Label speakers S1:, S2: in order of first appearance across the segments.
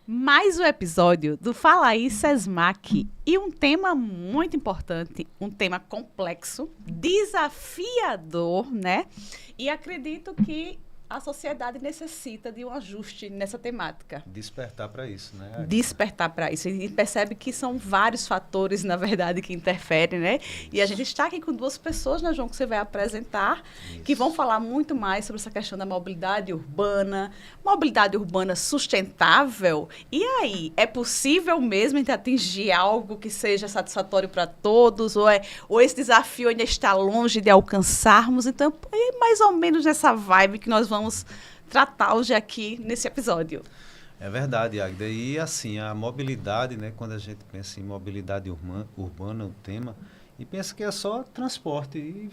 S1: Mais um episódio do Fala aí SESMAC e um tema muito importante, um tema complexo, desafiador, né? E acredito que a sociedade necessita de um ajuste nessa temática.
S2: Despertar para isso, né?
S1: Despertar para isso. E percebe que são vários fatores, na verdade, que interferem, né? Isso. E a gente está aqui com duas pessoas, né, João, que você vai apresentar, isso, que vão falar muito mais sobre essa questão da mobilidade urbana sustentável. E aí, é possível mesmo atingir algo que seja satisfatório para todos? Ou esse desafio ainda está longe de alcançarmos? Então, é mais ou menos nessa vibe que nós vamos tratar hoje aqui nesse episódio.
S2: É verdade, Agda. E assim, a mobilidade, né, quando a gente pensa em mobilidade urbana, o tema, e pensa que é só transporte e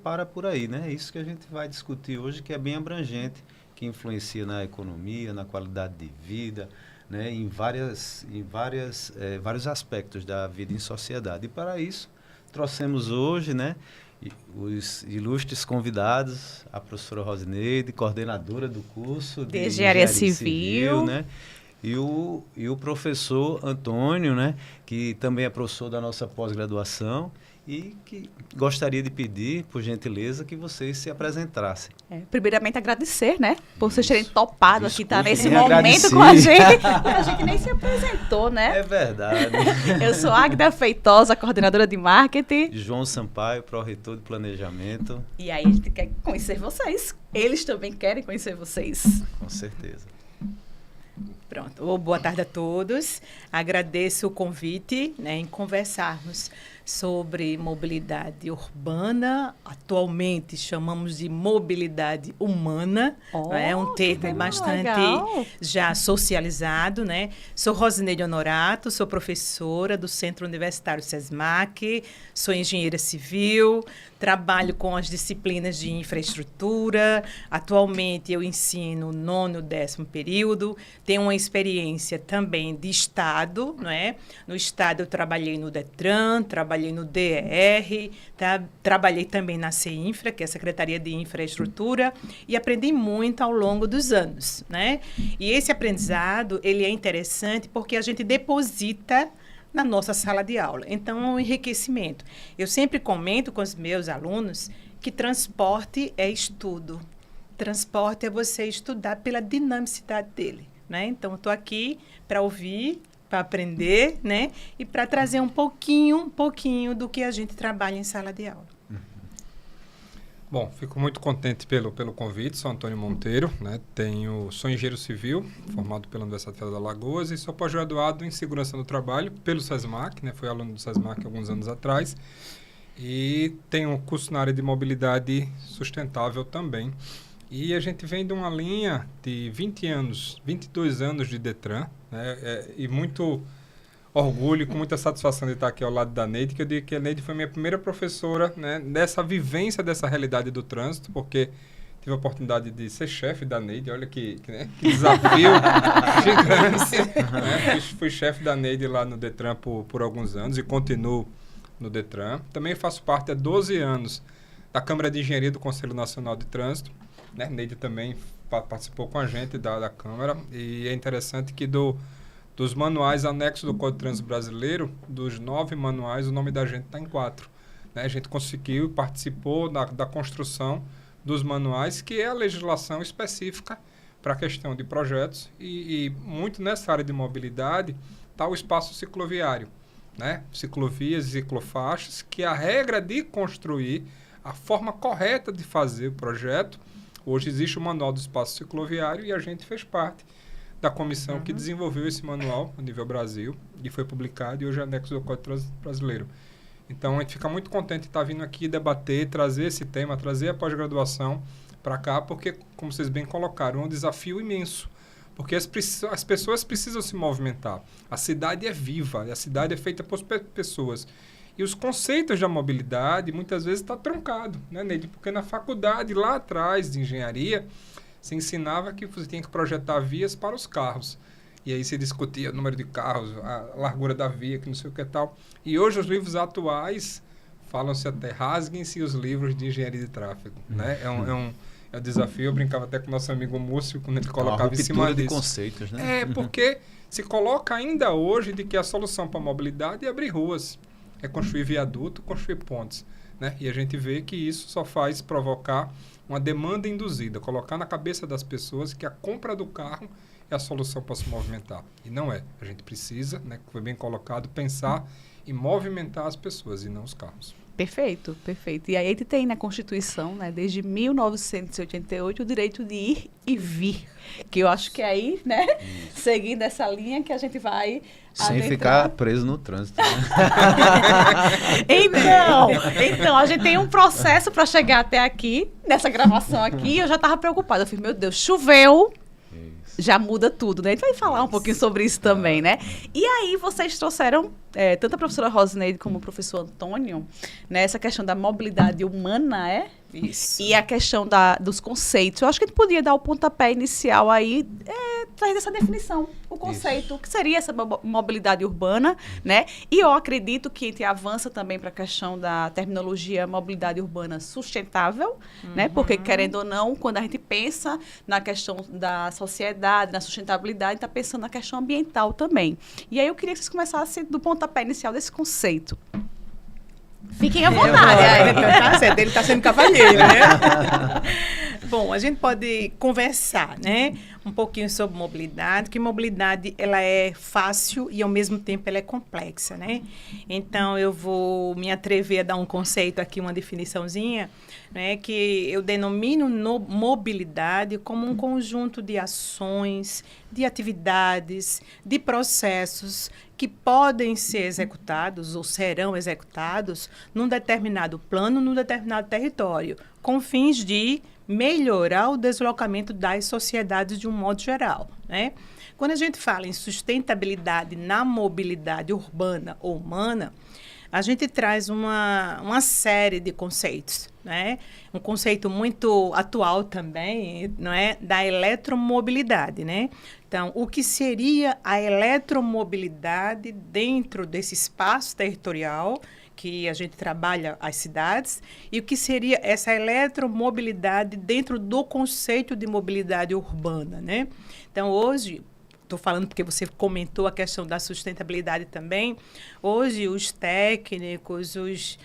S2: para por aí, né? É isso que a gente vai discutir hoje, que é bem abrangente, que influencia na economia, na qualidade de vida, né, em vários aspectos da vida em sociedade. E para isso, trouxemos hoje, né, os ilustres convidados, a professora Rosineide, coordenadora do curso de
S1: Engenharia Civil,
S2: né? E o professor Antônio, né, que também é professor da nossa pós-graduação e que gostaria de pedir, por gentileza, que vocês se apresentassem.
S1: Primeiramente, agradecer, né, por vocês terem topado aqui, estar nesse momento
S2: agradecer
S1: com a gente. A gente nem se apresentou, né?
S2: É verdade.
S1: Eu sou Agda Feitosa, coordenadora de marketing.
S2: João Sampaio, pró-reitor de planejamento.
S1: E aí a gente quer conhecer vocês. Eles também querem conhecer vocês.
S2: Com certeza.
S3: Pronto. Boa tarde a todos. Agradeço o convite, né, em conversarmos sobre mobilidade urbana. Atualmente chamamos de mobilidade humana. É um termo bastante legal, já socializado, né? Sou Rosineide Honorato, sou professora do Centro Universitário SESMAC, sou engenheira civil, trabalho com as disciplinas de infraestrutura. Atualmente eu ensino 9º e 10º período. Tenho uma experiência também de Estado, não é? No Estado eu trabalhei no DETRAN, trabalhei no DER, trabalhei também na CEINFRA, que é a Secretaria de Infraestrutura, e aprendi muito ao longo dos anos, né? E esse aprendizado, ele é interessante porque a gente deposita na nossa sala de aula. Então, é um enriquecimento. Eu sempre comento com os meus alunos que transporte é estudo. Transporte é você estudar pela dinamicidade dele, né? Então, eu estou aqui para ouvir, para aprender, né? E para trazer um pouquinho do que a gente trabalha em sala de aula.
S4: Bom, fico muito contente pelo convite. Sou Antônio Monteiro, né? Sou engenheiro civil, formado pela Universidade Federal de Alagoas e sou pós-graduado em segurança no trabalho pelo SESMAC, né? Fui aluno do SESMAC alguns anos atrás e tenho um curso na área de mobilidade sustentável também. E a gente vem de uma linha de 22 anos de DETRAN, né? E muito orgulho e com muita satisfação de estar aqui ao lado da Neide, que eu digo que a Neide foi minha primeira professora, né, dessa vivência, dessa realidade do trânsito, porque tive a oportunidade de ser chefe da Neide, olha que desafio gigante. Né? Fui chefe da Neide lá no DETRAN por alguns anos e continuo no DETRAN. Também faço parte há 12 anos da Câmara de Engenharia do Conselho Nacional de Trânsito. Né? Neide também participou com a gente da Câmara e é interessante que dos manuais anexos do Código de Trânsito Brasileiro, dos 9 manuais, o nome da gente está em 4. Né? A gente conseguiu e participou da construção dos manuais, que é a legislação específica para a questão de projetos e muito nessa área de mobilidade está o espaço cicloviário, né? Ciclovias e ciclofaixas, que a regra de construir, a forma correta de fazer o projeto. Hoje existe o Manual do Espaço Cicloviário e a gente fez parte da comissão que desenvolveu esse manual a nível Brasil e foi publicado e hoje é anexo do Código de Trânsito Brasileiro. Então, a gente fica muito contente de estar vindo aqui debater, trazer esse tema, trazer a pós-graduação para cá, porque, como vocês bem colocaram, é um desafio imenso. Porque as pessoas precisam se movimentar. A cidade é viva, a cidade é feita por pessoas. E os conceitos da mobilidade, muitas vezes, estão truncados, né, Neide? Porque na faculdade, lá atrás, de engenharia, se ensinava que você tinha que projetar vias para os carros. e aí se discutia o número de carros, a largura da via, que não sei o que tal. E hoje os livros atuais falam-se até rasguem-se os livros de engenharia de tráfego, né? É um desafio. Eu brincava até com o nosso amigo Múcio, quando ele colocava em cima
S2: de
S4: disso.
S2: conceitos, né?
S4: Porque se coloca ainda hoje de que a solução para a mobilidade é abrir ruas, é construir viaduto, construir pontes, né? E a gente vê que isso só faz provocar uma demanda induzida, colocar na cabeça das pessoas que a compra do carro é a solução para se movimentar. E não é. A gente precisa, né, que foi bem colocado, pensar em movimentar as pessoas e não os carros.
S1: Perfeito, perfeito. E aí tem na Constituição, né, desde 1988, o direito de ir e vir. Que eu acho que é aí, né, seguindo essa linha que a gente vai
S2: sem ficar preso no trânsito. Né?
S1: Então, a gente tem um processo para chegar até aqui, nessa gravação aqui, eu já estava preocupada. Eu falei, meu Deus, choveu. Já muda tudo, né? A gente vai falar um pouquinho sobre isso também, né? E aí, vocês trouxeram, tanto a professora Rosineide como o professor Antônio, né? Essa questão da mobilidade humana,
S3: Isso.
S1: E a questão dos conceitos. Eu acho que a gente podia dar o pontapé inicial aí, traz essa definição, o conceito, isso. O que seria essa mobilidade urbana, né? E eu acredito que a gente avança também para a questão da terminologia mobilidade urbana sustentável, né? Porque, querendo ou não, quando a gente pensa na questão da sociedade, na sustentabilidade, está pensando na questão ambiental também. E aí eu queria que vocês começassem do pontapé inicial desse conceito. Fiquem à vontade.
S3: Ele está sendo cavalheiro, né? Bom, a gente pode conversar, né? Um pouquinho sobre mobilidade, que mobilidade ela é fácil e, ao mesmo tempo, ela é complexa, né? Então, eu vou me atrever a dar um conceito aqui, uma definiçãozinha, né? Que eu denomino mobilidade como um conjunto de ações, de atividades, de processos que podem ser executados ou serão executados num determinado plano, num determinado território, com fins de melhorar o deslocamento das sociedades de um modo geral, né? Quando a gente fala em sustentabilidade na mobilidade urbana ou humana, a gente traz uma série de conceitos, né? Um conceito muito atual também, não é? Da eletromobilidade, né? Então, o que seria a eletromobilidade dentro desse espaço territorial que a gente trabalha as cidades e o que seria essa eletromobilidade dentro do conceito de mobilidade urbana, né? Então, hoje, estou falando porque você comentou a questão da sustentabilidade também, hoje os técnicos, os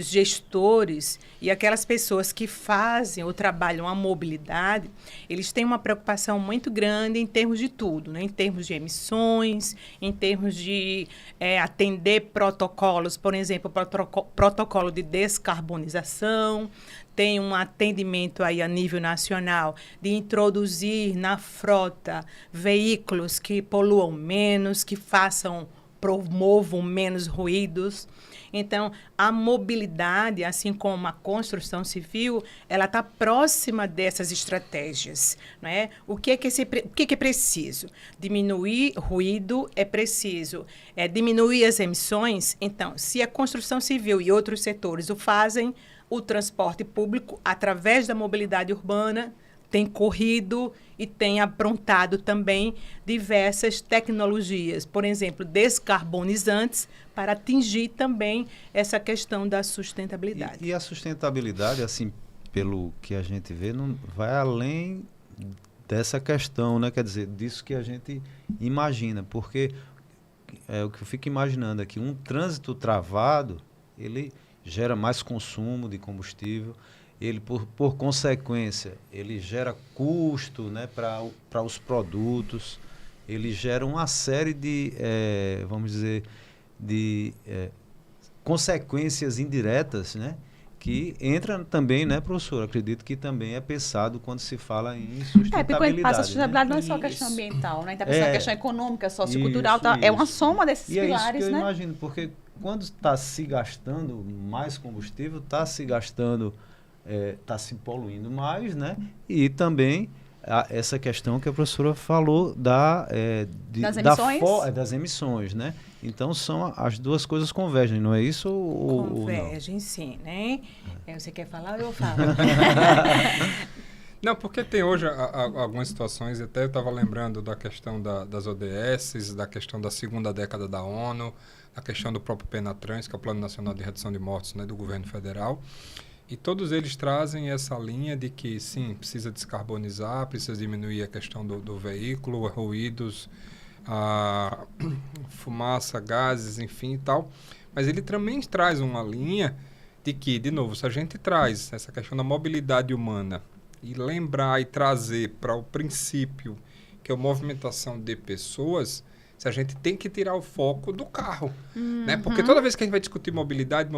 S3: gestores e aquelas pessoas que fazem ou trabalham a mobilidade, eles têm uma preocupação muito grande em termos de tudo, né? Em termos de emissões, em termos de atender protocolos, por exemplo, protocolo de descarbonização, tem um atendimento aí a nível nacional de introduzir na frota veículos que poluam menos, que promovam menos ruídos. Então, a mobilidade, assim como a construção civil, ela está próxima dessas estratégias, né? O que é preciso? Diminuir ruído é preciso. Diminuir as emissões. Então, se a construção civil e outros setores o fazem, o transporte público, através da mobilidade urbana, tem corrido e tem aprontado também diversas tecnologias, por exemplo, descarbonizantes, para atingir também essa questão da sustentabilidade.
S2: E a sustentabilidade, assim, pelo que a gente vê, não vai além dessa questão, né? Quer dizer, disso que a gente imagina, porque o que eu fico imaginando aqui, um trânsito travado, ele gera mais consumo de combustível, ele, por consequência, ele gera custo, né, para os produtos, ele gera uma série de, vamos dizer, de consequências indiretas, né, que entra também, né, professor? Acredito que também é pensado quando se fala em sustentabilidade.
S1: Porque quando passa a sustentabilidade,
S2: né?
S1: não é só a questão ambiental, né? Está pensando na questão econômica, sociocultural,
S2: isso.
S1: É uma soma desses pilares,
S2: É isso que eu
S1: né?
S2: imagino, porque quando está se gastando mais combustível, está se gastando, está se poluindo mais, né? E também essa questão que a professora falou das emissões? Das emissões, né? Então, as duas coisas convergem, não é isso?
S3: Convergem, sim, né? Você quer falar ou eu falo?
S4: Não, porque tem hoje algumas situações, até eu estava lembrando da questão das ODS, da questão da segunda década da ONU, a questão do próprio PENATRANS, que é o Plano Nacional de Redução de Mortes, né, do governo federal. E todos eles trazem essa linha de que, sim, precisa descarbonizar, precisa diminuir a questão do veículo, ruídos, fumaça, gases, enfim e tal. Mas ele também traz uma linha de que, de novo, se a gente traz essa questão da mobilidade humana e lembrar e trazer para o princípio que é a movimentação de pessoas, se a gente tem que tirar o foco do carro, né? Porque toda vez que a gente vai discutir mobilidade,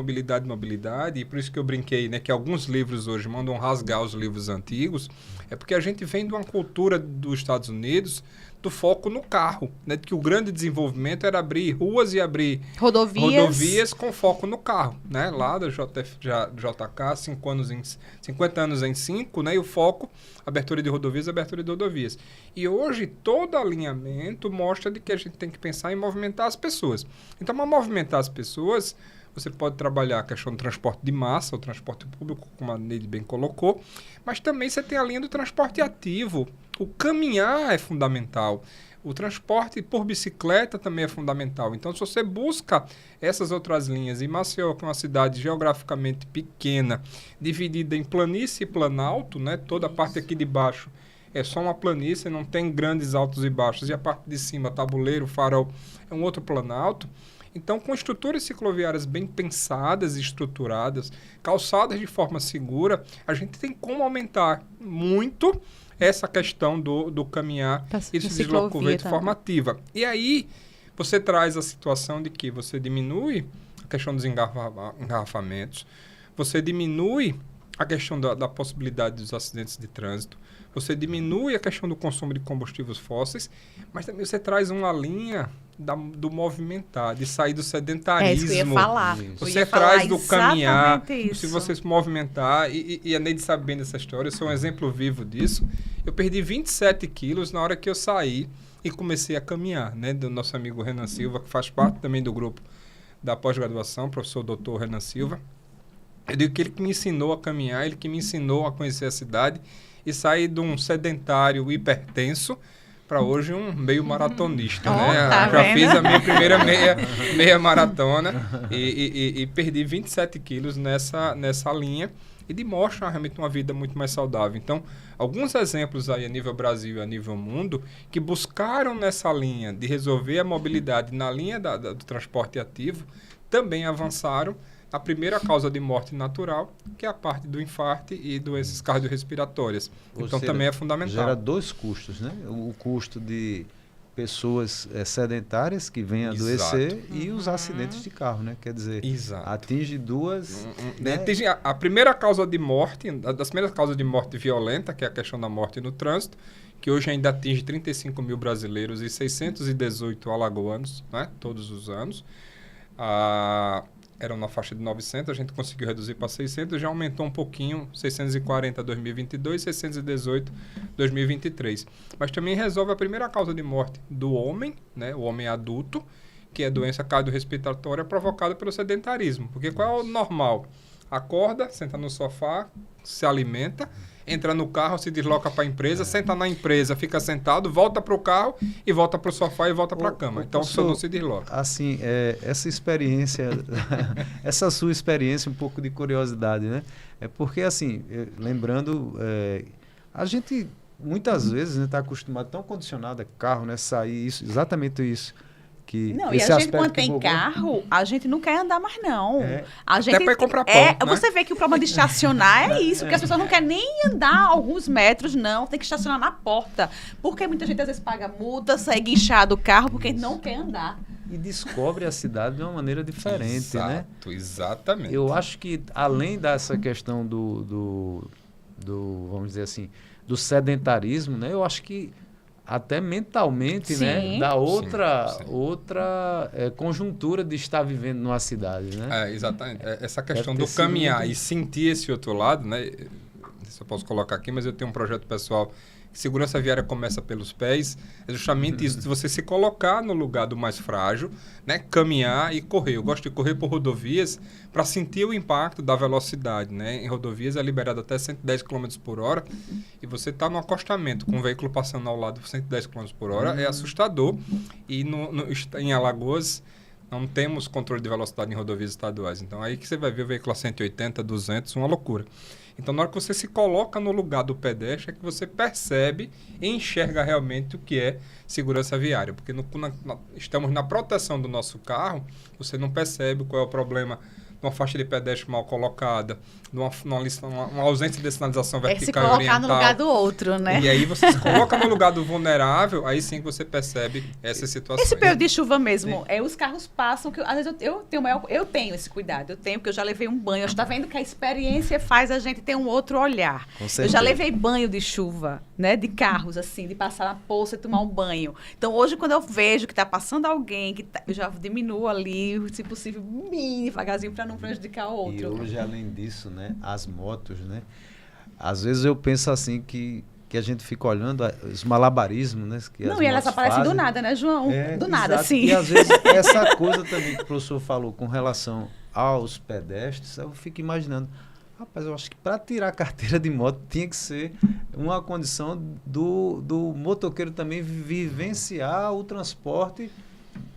S4: e por isso que eu brinquei, né, que alguns livros hoje mandam rasgar os livros antigos, é porque a gente vem de uma cultura dos Estados Unidos do foco no carro, né? De que o grande desenvolvimento era abrir ruas e abrir rodovias com foco no carro, né? Lá da JK, 50 anos em 5, né? E o foco, abertura de rodovias. E hoje, todo alinhamento mostra de que a gente tem que pensar em movimentar as pessoas. Então, para movimentar as pessoas, você pode trabalhar a questão do transporte de massa, o transporte público, como a Neide bem colocou, mas também você tem a linha do transporte ativo. O caminhar é fundamental. O transporte por bicicleta também é fundamental. Então, se você busca essas outras linhas, e Maceió, que é uma cidade geograficamente pequena, dividida em planície e planalto, né? Toda a parte aqui de baixo é só uma planície, não tem grandes altos e baixos, e a parte de cima, tabuleiro, farol, é um outro planalto. Então, com estruturas cicloviárias bem pensadas e estruturadas, calçadas de forma segura, a gente tem como aumentar muito essa questão do caminhar e se deslocomover de forma ativa. E aí, você traz a situação de que você diminui a questão dos engarrafamentos, você diminui a questão da possibilidade dos acidentes de trânsito, você diminui a questão do consumo de combustíveis fósseis, mas também você traz uma linha do movimentar, de sair do sedentarismo. É isso que eu ia falar. Você traz do caminhar, se você se movimentar, e a Neide sabe bem dessa história, eu sou um exemplo vivo disso. Eu perdi 27 quilos na hora que eu saí e comecei a caminhar, né? Do nosso amigo Renan Silva, que faz parte também do grupo da pós-graduação, professor doutor Renan Silva. Eu digo que ele que me ensinou a caminhar, ele que me ensinou a conhecer a cidade e sair de um sedentário hipertenso para hoje um meio maratonista, né?
S1: Tá
S4: Já
S1: vendo?
S4: fiz a minha primeira meia maratona e perdi 27 quilos nessa linha e demonstra realmente uma vida muito mais saudável. Então, alguns exemplos aí a nível Brasil e a nível mundo que buscaram nessa linha de resolver a mobilidade na linha do transporte ativo também avançaram. A primeira causa de morte natural, que é a parte do infarto e doenças cardiorrespiratórias. Então, também é fundamental.
S2: Gera dois custos, né? O custo de pessoas sedentárias que vêm a adoecer e os acidentes de carro, né? Quer dizer, atinge duas... né?
S4: Atinge a primeira causa de morte, das primeiras causas de morte violenta, que é a questão da morte no trânsito, que hoje ainda atinge 35 mil brasileiros e 618 alagoanos, né? Todos os anos. Eram na faixa de 900, a gente conseguiu reduzir para 600, já aumentou um pouquinho, 640 em 2022, 618 em 2023. Mas também resolve a primeira causa de morte do homem, né, o homem adulto, que é a doença cardiorrespiratória provocada pelo sedentarismo. Porque qual é o normal? Acorda, senta no sofá, se alimenta, entra no carro, se desloca para a empresa, senta na empresa, fica sentado, volta para o carro e volta para o sofá e volta para a cama. Então, a pessoa não se desloca.
S2: Assim, essa experiência, essa sua experiência, um pouco de curiosidade, né? É porque, assim, lembrando, a gente muitas vezes está acostumado, tão condicionado a carro, né? Sair, exatamente isso.
S1: Não, e a gente quando tem carro, a gente não quer andar mais, não. A gente,
S4: até para comprar pão, né?
S1: Você vê que o problema de estacionar é isso, que as pessoas não querem nem andar alguns metros, não. Tem que estacionar na porta. Porque muita gente às vezes paga multa, sai guinchado o carro, porque não quer andar.
S2: E descobre a cidade de uma maneira diferente, né?
S4: Exatamente.
S2: Eu acho que, além dessa questão do vamos dizer assim, do sedentarismo, né? Eu acho que até mentalmente, né, dá outra conjuntura de estar vivendo numa cidade, né?
S4: Exatamente. Essa questão do caminhar e sentir esse outro lado, né? Se eu posso colocar aqui, mas eu tenho um projeto pessoal segurança viária começa pelos pés, é justamente isso, de você se colocar no lugar do mais frágil, né? Caminhar e correr. Eu gosto de correr por rodovias para sentir o impacto da velocidade, né? Em rodovias é liberado até 110 km por hora e você está no acostamento com um veículo passando ao lado de 110 km por hora, é assustador. E em Alagoas não temos controle de velocidade em rodovias estaduais. Então, aí que você vai ver o veículo a 180, 200, uma loucura. Então, na hora que você se coloca no lugar do pedestre, é que você percebe e enxerga realmente o que é segurança viária. Porque estamos na proteção do nosso carro, você não percebe qual é o problema de uma faixa de pedestre mal colocada, de uma ausência de sinalização vertical e oriental.
S1: É se colocar no lugar do outro, né?
S4: E aí você se coloca no lugar do vulnerável, aí sim que você percebe essas situações.
S1: Esse período de chuva mesmo, os carros passam, que às vezes eu tenho esse cuidado, porque eu já levei um banho, você está vendo que a experiência faz a gente ter um outro olhar. Eu já levei banho de chuva, né, de carros, assim, de passar na poça e tomar um banho. Então, hoje, quando eu vejo que está passando alguém, eu já diminuo ali, se possível, bem devagarzinho, para não prejudicar o outro.
S2: E hoje, além disso, né, as motos, né, às vezes eu penso assim que a gente fica olhando os malabarismos, né? Que
S1: não, e elas aparecem
S2: fazem.
S1: Do nada, né, João? Do nada,
S2: exato.
S1: sim.
S2: E às vezes essa coisa também que o professor falou com relação aos pedestres, eu fico imaginando, rapaz, eu acho que para tirar a carteira de moto tinha que ser uma condição do motoqueiro também vivenciar o transporte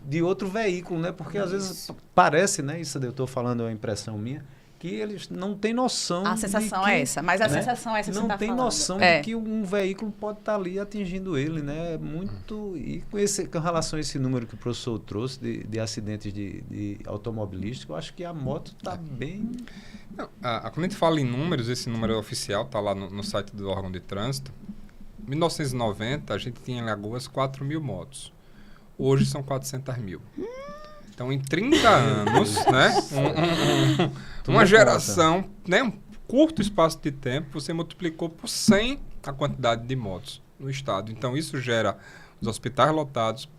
S2: de outro veículo, né? Porque às vezes parece, né? Isso eu estou falando, é uma impressão minha, que eles não têm noção.
S1: A sensação é essa, mas a sensação é essa que você está falando.
S2: Não tem noção de que um veículo pode estar ali atingindo ele, né? Muito. E com relação a esse número que o professor trouxe de acidentes de automobilístico, eu acho que a moto está bem.
S4: Não, quando a gente fala em números, esse número oficial está lá no site do órgão de trânsito. Em 1990, a gente tinha em Alagoas 4.000 motos. Hoje são 400 mil. Então, em 30 anos, né, uma geração, né, um curto espaço de tempo, você multiplicou por 100 a quantidade de motos no estado. Então, isso gera os hospitais lotados,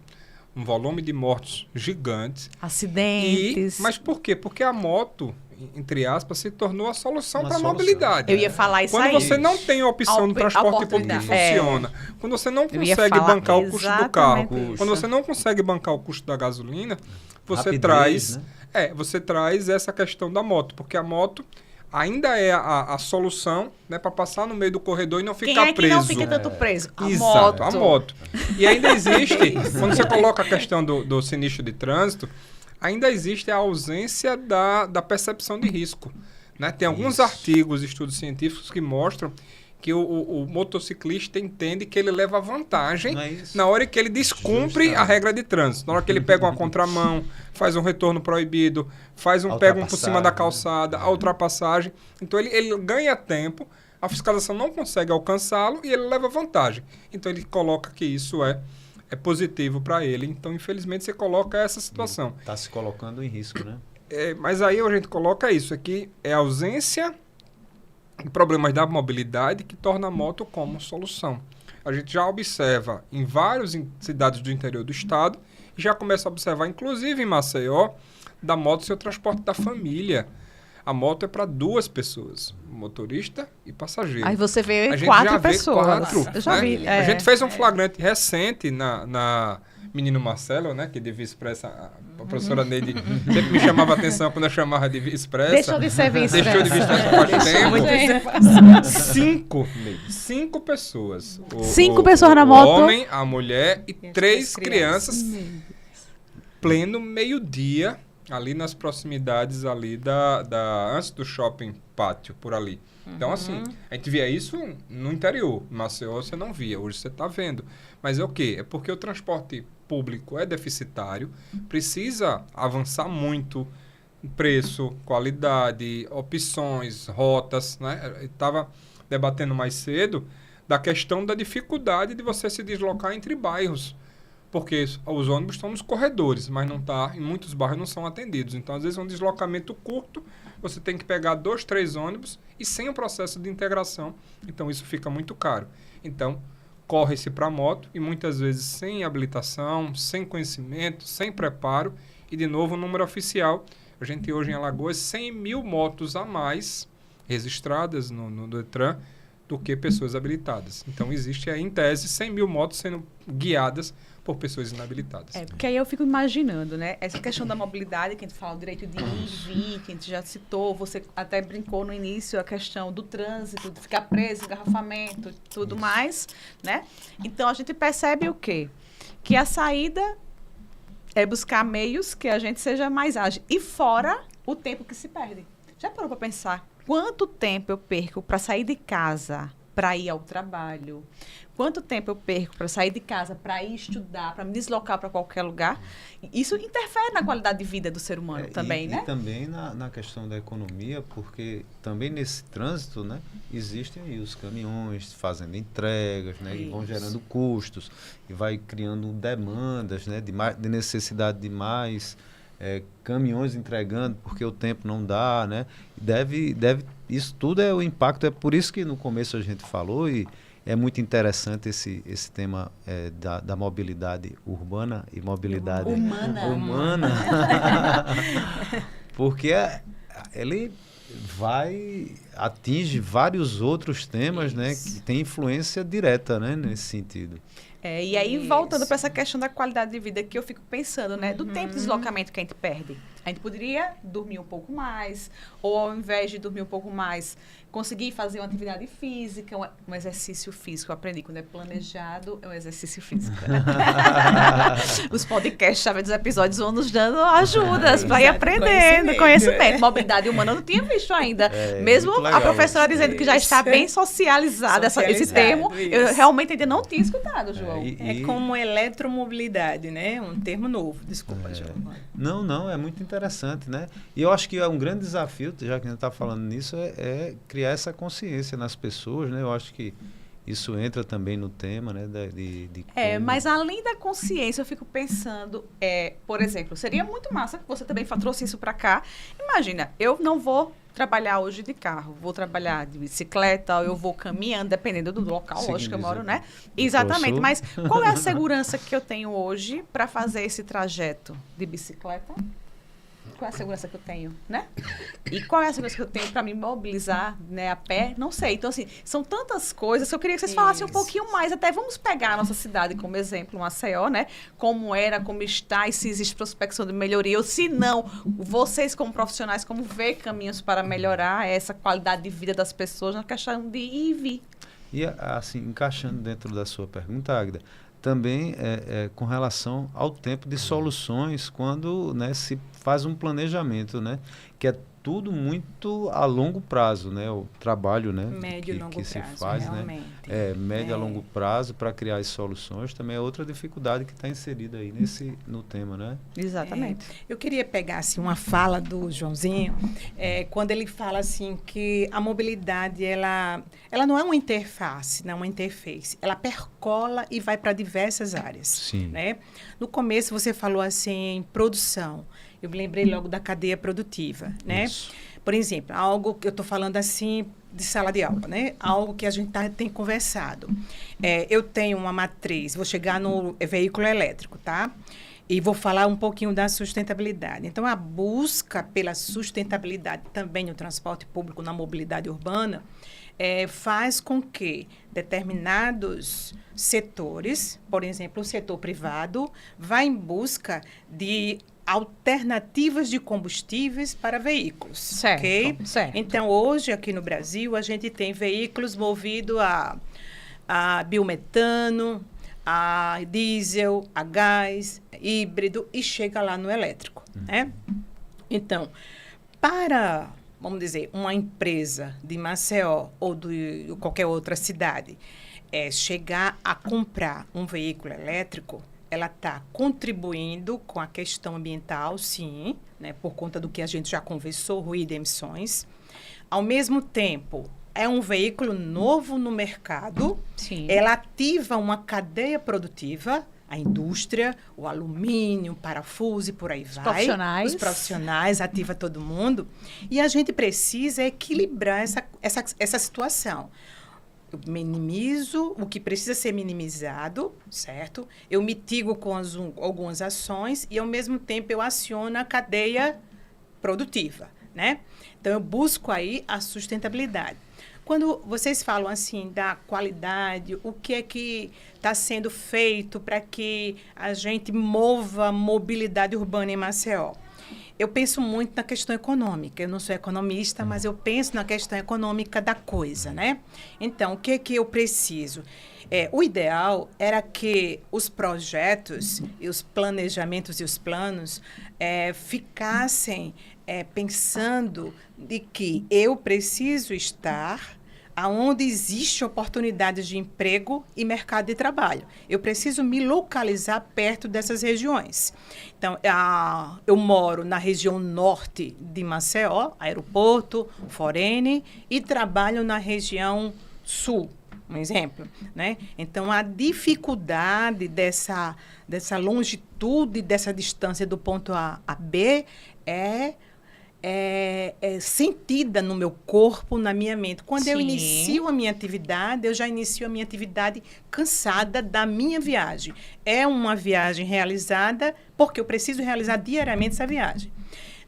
S4: um volume de mortos gigante.
S1: Acidentes.
S4: Mas por quê? Porque a moto, entre aspas, se tornou a solução para a mobilidade.
S1: Eu ia falar isso
S4: Quando
S1: aí.
S4: você não tem a opção do transporte público que funciona, quando você não consegue bancar o custo do carro, quando você não consegue bancar o custo da gasolina, você você traz essa questão da moto, porque a moto ainda é a solução, né, para passar no meio do corredor e não ficar preso.
S1: Quem não fica tanto preso?
S4: Exato, a moto. E ainda existe, quando você coloca a questão do sinistro de trânsito, ainda existe a ausência da percepção de risco, né? Tem alguns artigos, estudos científicos que mostram que o motociclista entende que ele leva vantagem na hora que ele descumpre a regra de trânsito. Na hora que ele pega uma contramão, faz um retorno proibido, pega um por cima da calçada, a ultrapassagem. Então ele ganha tempo, a fiscalização não consegue alcançá-lo e ele leva vantagem. Então ele coloca que isso é positivo para ele. Então, infelizmente, você coloca essa situação.
S2: Está se colocando em risco, né?
S4: Mas aí a gente coloca isso aqui, é a ausência de problemas da mobilidade que torna a moto como solução. A gente já observa em várias cidades do interior do estado e já começa a observar, inclusive em Maceió, da moto ser o transporte da família. A moto é para 2 pessoas, motorista e passageiro.
S1: Aí você vê 4 pessoas.
S4: Eu já vi. A gente fez um flagrante recente na Menino Marcelo, né, que de Via-Expressa, a professora Neide sempre me chamava a atenção quando eu chamava de Via-Expressa.
S1: Deixou de ser Via-Expressa.
S4: Deixou de Via-Expressa faz tempo. 5 pessoas.
S1: 5 pessoas na moto.
S4: O homem, a mulher e 3 crianças. Pleno meio-dia, ali nas proximidades ali antes do shopping pátio, por ali. Então, assim, a gente via isso no interior. Em Maceió você não via, hoje você está vendo. Mas é o quê? É porque o transporte público é deficitário, precisa avançar muito em preço, qualidade, opções, rotas, né? Eu estava debatendo mais cedo da questão da dificuldade de você se deslocar entre bairros. Porque os ônibus estão nos corredores, mas não tá, em muitos bairros não são atendidos. Então, às vezes, é um deslocamento curto, você tem que pegar 2, 3 ônibus e sem o processo de integração. Então, isso fica muito caro. Então, corre-se para a moto e muitas vezes sem habilitação, sem conhecimento, sem preparo. E, de novo, o número oficial, a gente hoje em Alagoas, 100 mil motos a mais registradas no Detran, do que pessoas habilitadas. Então, existe, em tese, 100 mil motos sendo guiadas por pessoas inabilitadas.
S1: Porque aí eu fico imaginando, né? Essa questão da mobilidade, que a gente fala, o direito de ir e vir, que a gente já citou, você até brincou no início, a questão do trânsito, de ficar preso, engarrafamento, tudo mais, né? Então, a gente percebe o quê? Que a saída é buscar meios que a gente seja mais ágil. E fora o tempo que se perde. Já parou para pensar quanto tempo eu perco para sair de casa, para ir ao trabalho? Quanto tempo eu perco para sair de casa, para ir estudar, para me deslocar para qualquer lugar? Isso interfere na qualidade de vida do ser humano também, né?
S2: E também na questão da economia, porque também nesse trânsito, né, existem aí os caminhões fazendo entregas, né, e vão gerando custos, e vai criando demandas, né, de necessidade de mais caminhões entregando, porque o tempo não dá, né? Isso tudo é o impacto, é por isso que no começo a gente falou, e é muito interessante esse tema da mobilidade urbana e mobilidade humana. Porque ele atinge vários outros temas, né, que tem influência direta, né, nesse sentido.
S1: E aí, voltando para essa questão da qualidade de vida, que eu fico pensando, né, do tempo de deslocamento que a gente perde. A gente poderia dormir um pouco mais, ou ao invés de dormir um pouco mais, conseguir fazer uma atividade física, um exercício físico. Eu aprendi, quando é planejado, é um exercício físico. Né? Os podcasts, sabe, dos episódios vão nos dando ajudas para ir aprendendo, conhecimento. Mobilidade humana eu não tinha visto ainda. Mesmo a professora dizendo que já está bem socializada esse termo, eu realmente ainda não tinha escutado, João.
S3: É como eletromobilidade, né? Um termo novo. Desculpa, João.
S2: Não, é muito interessante, né? E eu acho que é um grande desafio, já que a gente está falando nisso, é criar essa consciência nas pessoas, né? Eu acho que isso entra também no tema, né?
S1: Mas além da consciência, eu fico pensando, por exemplo, seria muito massa que você também trouxe isso para cá. Imagina, eu não vou trabalhar hoje de carro, vou trabalhar de bicicleta, ou eu vou caminhando, dependendo do local, lógico que eu moro, né? Exatamente, mas qual é a segurança que eu tenho hoje para fazer esse trajeto de bicicleta? Qual é a segurança que eu tenho, né? E qual é a segurança que eu tenho para me mobilizar, né, a pé? Não sei. Então, assim, são tantas coisas que eu queria que vocês falassem um pouquinho mais. Até vamos pegar a nossa cidade como exemplo, Maceió, né? Como era, como está, e se existe prospecção de melhoria. Ou se não, vocês como profissionais, como vê caminhos para melhorar essa qualidade de vida das pessoas na questão de ir e vir.
S2: E, assim, encaixando dentro da sua pergunta, Águida, também com relação ao tempo de soluções, quando, né, se faz um planejamento, né, que é tudo muito a longo prazo, né, o trabalho, né,
S3: médio e longo
S2: que se
S3: prazo,
S2: faz,
S3: realmente.
S2: né, médio a longo prazo para criar as soluções, também é outra dificuldade que está inserida aí no tema, né?
S1: Exatamente.
S3: Eu queria pegar assim, uma fala do Joãozinho, quando ele fala assim que a mobilidade ela não é uma interface, não é uma interface, ela percola e vai para diversas áreas.
S2: Sim.
S3: Né? No começo você falou assim, produção. Eu me lembrei logo da cadeia produtiva, né?
S2: Isso.
S3: Por exemplo, algo que eu estou falando assim de sala de aula, né? Algo que a gente tem conversado. Eu tenho uma matriz, vou chegar no veículo elétrico, tá? E vou falar um pouquinho da sustentabilidade. Então, a busca pela sustentabilidade também no transporte público, na mobilidade urbana, faz com que determinados setores, por exemplo, o setor privado, vá em busca de alternativas de combustíveis para veículos.
S1: Certo,
S3: okay?
S1: Certo.
S3: Então, hoje, aqui no Brasil, a gente tem veículos movidos a biometano, a diesel, a gás, híbrido, e chega lá no elétrico. Né? Então, para, vamos dizer, uma empresa de Maceió ou de qualquer outra cidade, chegar a comprar um veículo elétrico, ela está contribuindo com a questão ambiental, sim, né, por conta do que a gente já conversou, ruído e emissões. Ao mesmo tempo, é um veículo novo no mercado,
S1: Sim.
S3: Ela ativa uma cadeia produtiva, a indústria, o alumínio, o parafuso e por aí vai.
S1: Profissionais.
S3: Os profissionais, ativa todo mundo. E a gente precisa equilibrar essa situação. Eu minimizo o que precisa ser minimizado, certo? Eu mitigo com algumas ações e, ao mesmo tempo, eu aciono a cadeia produtiva, né? Então, eu busco aí a sustentabilidade. Quando vocês falam assim da qualidade, o que é que está sendo feito para que a gente mova a mobilidade urbana em Maceió? Eu penso muito na questão econômica. Eu não sou economista, mas eu penso na questão econômica da coisa, né? Então, o que é que eu preciso? O ideal era que os projetos, e os planejamentos e os planos ficassem pensando de que eu preciso estar aonde existe oportunidades de emprego e mercado de trabalho. Eu preciso me localizar perto dessas regiões. Então, eu moro na região norte de Maceió, Aeroporto, Forene, e trabalho na região sul, um exemplo, né? Então, a dificuldade dessa longitude, dessa distância do ponto A a B é sentida no meu corpo, na minha mente. Quando eu inicio a minha atividade, eu já inicio a minha atividade cansada da minha viagem. É uma viagem realizada porque eu preciso realizar diariamente essa viagem.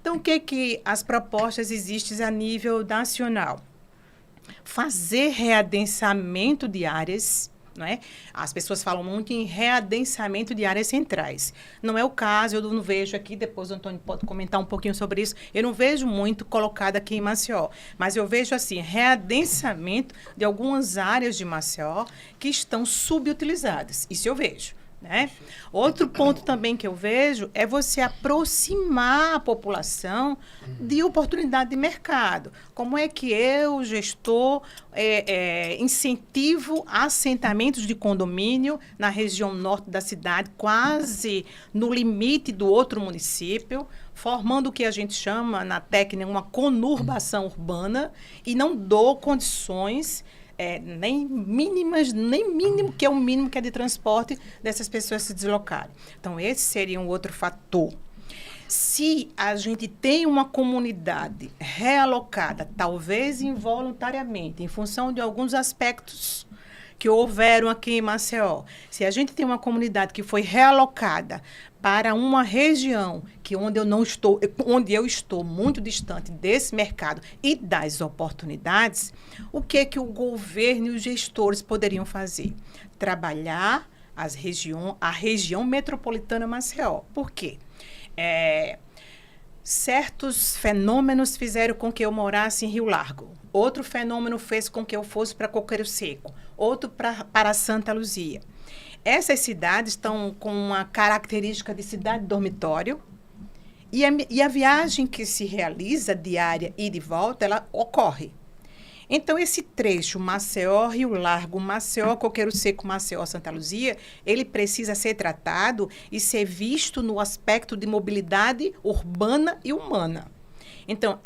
S3: Então, o que as propostas existem a nível nacional? Fazer readensamento de áreas. Não é? As pessoas falam muito em readensamento de áreas centrais. Não é o caso, eu não vejo aqui, depois o Antônio pode comentar um pouquinho sobre isso, eu não vejo muito colocado aqui em Maceió, mas eu vejo assim, readensamento de algumas áreas de Maceió que estão subutilizadas. Isso eu vejo. Né? Outro ponto também que eu vejo é você aproximar a população de oportunidade de mercado. Como é que eu, gestor, incentivo assentamentos de condomínio na região norte da cidade, quase no limite do outro município, formando o que a gente chama, na técnica, uma conurbação urbana, e não dou condições nem mínimas, nem mínimo, que é o mínimo que é de transporte dessas pessoas se deslocarem. Então, esse seria um outro fator. Se a gente tem uma comunidade realocada, talvez involuntariamente, em função de alguns aspectos que houveram aqui em Maceió, se a gente tem uma comunidade que foi realocada para uma região onde eu estou muito distante desse mercado e das oportunidades, o que o governo e os gestores poderiam fazer? Trabalhar a região metropolitana Maceió. Por quê? Certos fenômenos fizeram com que eu morasse em Rio Largo. Outro fenômeno fez com que eu fosse para Coqueiro Seco. Outro para Santa Luzia. Essas cidades estão com uma característica de cidade dormitório e a viagem que se realiza diária e de volta, ela ocorre. Então, esse trecho Maceió, Rio Largo, Maceió, Coqueiro Seco, Maceió, Santa Luzia, ele precisa ser tratado e ser visto no aspecto de mobilidade urbana e humana. Então,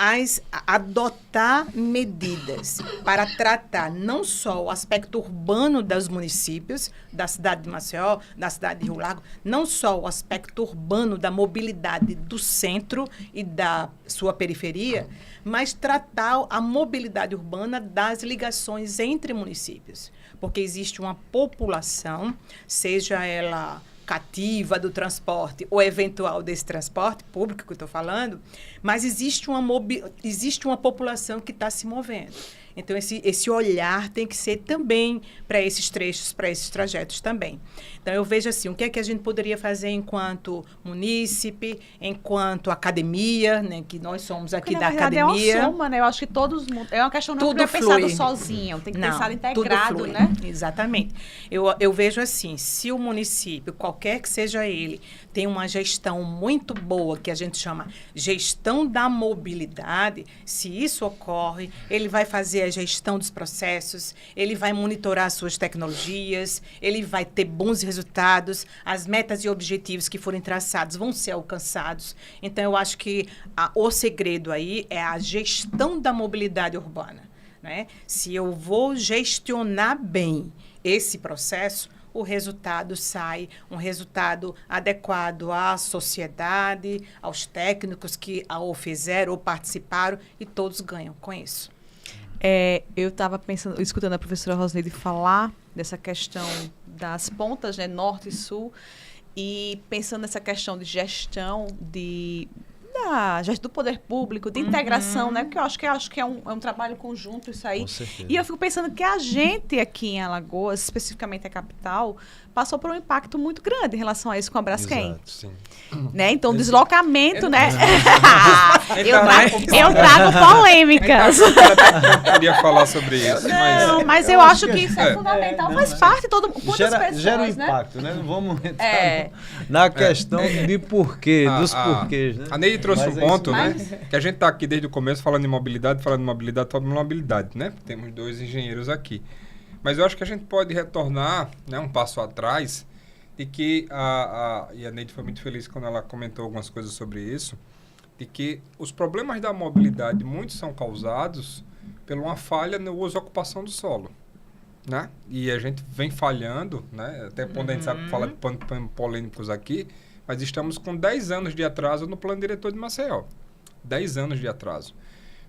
S3: adotar medidas para tratar não só o aspecto urbano dos municípios, da cidade de Maceió, da cidade de Rio Largo, não só o aspecto urbano da mobilidade do centro e da sua periferia, mas tratar a mobilidade urbana das ligações entre municípios. Porque existe uma população, seja ela cativa do transporte ou eventual desse transporte público que eu estou falando, mas existe uma população que está se movendo. Então, esse olhar tem que ser também para esses trechos, para esses trajetos também. Então, eu vejo assim, o que é que a gente poderia fazer enquanto munícipe, enquanto academia, né, que nós somos aqui da academia.
S1: É uma soma, né? Eu acho que é uma questão não é pensado sozinho, tem que pensar integrado, né?
S3: Exatamente. Eu vejo assim, se o município, qualquer que seja ele, tem uma gestão muito boa, que a gente chama gestão da mobilidade, se isso ocorre, ele vai fazer a gestão dos processos, ele vai monitorar suas tecnologias, ele vai ter bons resultados, as metas e objetivos que forem traçados vão ser alcançados. Então, eu acho que o segredo aí é a gestão da mobilidade urbana, né? Se eu vou gestionar bem esse processo, o resultado sai, um resultado adequado à sociedade, aos técnicos que o fizeram ou participaram, e todos ganham com isso.
S1: Eu estava escutando a professora Rosneide falar dessa questão das pontas, né, norte e sul, e pensando nessa questão de gestão do poder público, de integração, né? Porque eu acho que é um trabalho conjunto isso aí.
S2: Com certeza.
S1: E eu fico pensando que a gente aqui em Alagoas, especificamente a capital, passou por um impacto muito grande em relação a isso com a Braskem.
S2: Exato.
S4: Sim.
S1: Né? Então, deslocamento, né?
S4: Então,
S1: eu trago polêmicas.
S4: Eu queria falar sobre isso,
S1: Não, mas eu acho que isso é fundamental. Faz parte de todo mundo.
S2: Gera um impacto, né? Não vamos entrar na questão de porquê, dos porquês, né?
S4: A Neide trouxe
S2: Mas
S4: um
S2: é isso
S4: ponto, né?
S2: mesmo.
S4: Que a gente está aqui desde o começo falando de mobilidade, falando de mobilidade, né? Temos 2 engenheiros aqui. Mas eu acho que a gente pode retornar, né, um passo atrás, de que e a Neide foi muito feliz quando ela comentou algumas coisas sobre isso, de que os problemas da mobilidade, muitos são causados por uma falha no uso e ocupação do solo, né? E a gente vem falhando, né? Até quando a gente sabe falar de pontos polêmicos aqui, mas estamos com 10 anos de atraso no plano diretor de Maceió. 10 anos de atraso.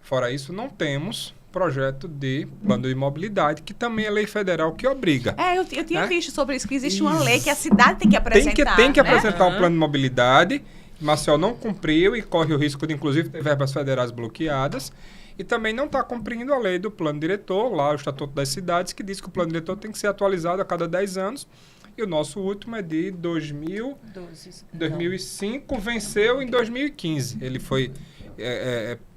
S4: Fora isso, não temos projeto de plano de mobilidade, que também é lei federal que obriga.
S1: Eu tinha
S4: né?
S1: visto sobre isso, que existe uma lei que a cidade tem que apresentar.
S4: Tem que
S1: né?
S4: apresentar um plano de mobilidade. Maceió não cumpriu e corre o risco de, inclusive, ter verbas federais bloqueadas. E também não está cumprindo a lei do plano diretor, lá o Estatuto das Cidades, que diz que o plano diretor tem que ser atualizado a cada 10 anos. E o nosso último é de 2005, venceu em 2015. Ele foi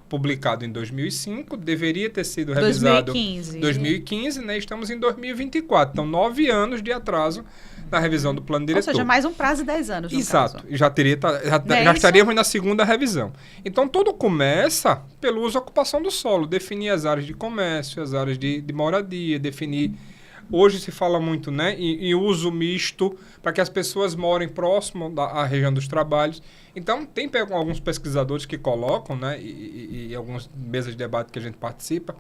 S4: publicado em 2005, deveria ter sido revisado em 2015, né? Estamos em 2024. Então, 9 anos de atraso na revisão do plano diretor.
S1: Ou seja, mais um prazo de 10 anos, no
S4: Exato.
S1: caso.
S4: Já estaríamos na segunda revisão. Então, tudo começa pelo uso e ocupação do solo. Definir as áreas de comércio, as áreas de moradia, definir... Hoje se fala muito, né, em uso misto, para que as pessoas morem próximo à região dos trabalhos. Então, tem alguns pesquisadores que colocam, né, e algumas mesas de debate que a gente participa,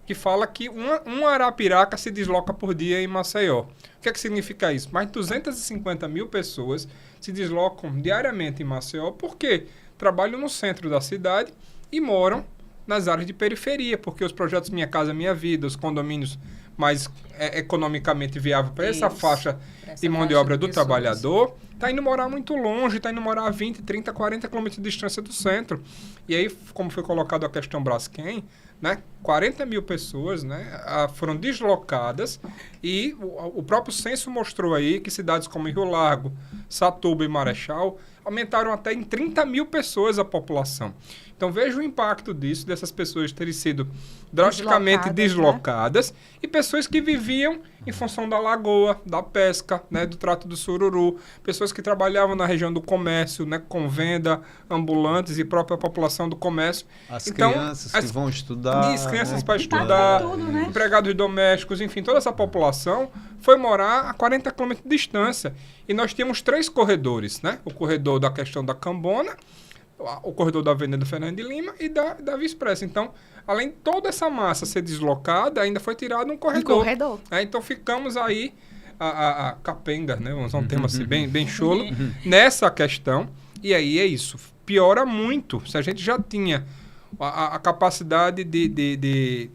S4: que fala que uma arapiraca se desloca por dia em Maceió. O que é que significa isso? Mais de 250 mil pessoas se deslocam diariamente em Maceió porque trabalham no centro da cidade e moram nas áreas de periferia, porque os projetos Minha Casa Minha Vida, os condomínios mais economicamente viável para essa faixa de mão de obra do trabalhador, está indo morar muito longe, está indo morar a 20, 30, 40 quilômetros de distância do centro. E aí, como foi colocado a questão Braskem, né, 40 mil pessoas, né, foram deslocadas e o próprio censo mostrou aí que cidades como Rio Largo, Satuba e Marechal aumentaram até em 30 mil pessoas a população. Então, veja o impacto disso, dessas pessoas terem sido drasticamente deslocadas, né? E pessoas que viviam em função da lagoa, da pesca, né, do trato do sururu, pessoas que trabalhavam na região do comércio, né, com venda, ambulantes e própria população do comércio.
S2: As crianças que vão estudar.
S4: As crianças, né, para
S1: estudar, tudo, né?
S4: Empregados domésticos, enfim, toda essa população foi morar a 40 quilômetros de distância. E nós tínhamos 3 corredores, né? O corredor da questão da Cambona, o corredor da Avenida Fernando de Lima e da Via Expressa. Então, além de toda essa massa ser deslocada, ainda foi tirado um corredor. Então, ficamos aí, a capenga, né? Vamos usar um termo assim, bem chulo, nessa questão. E aí é isso. Piora muito. Se a gente já tinha a capacidade de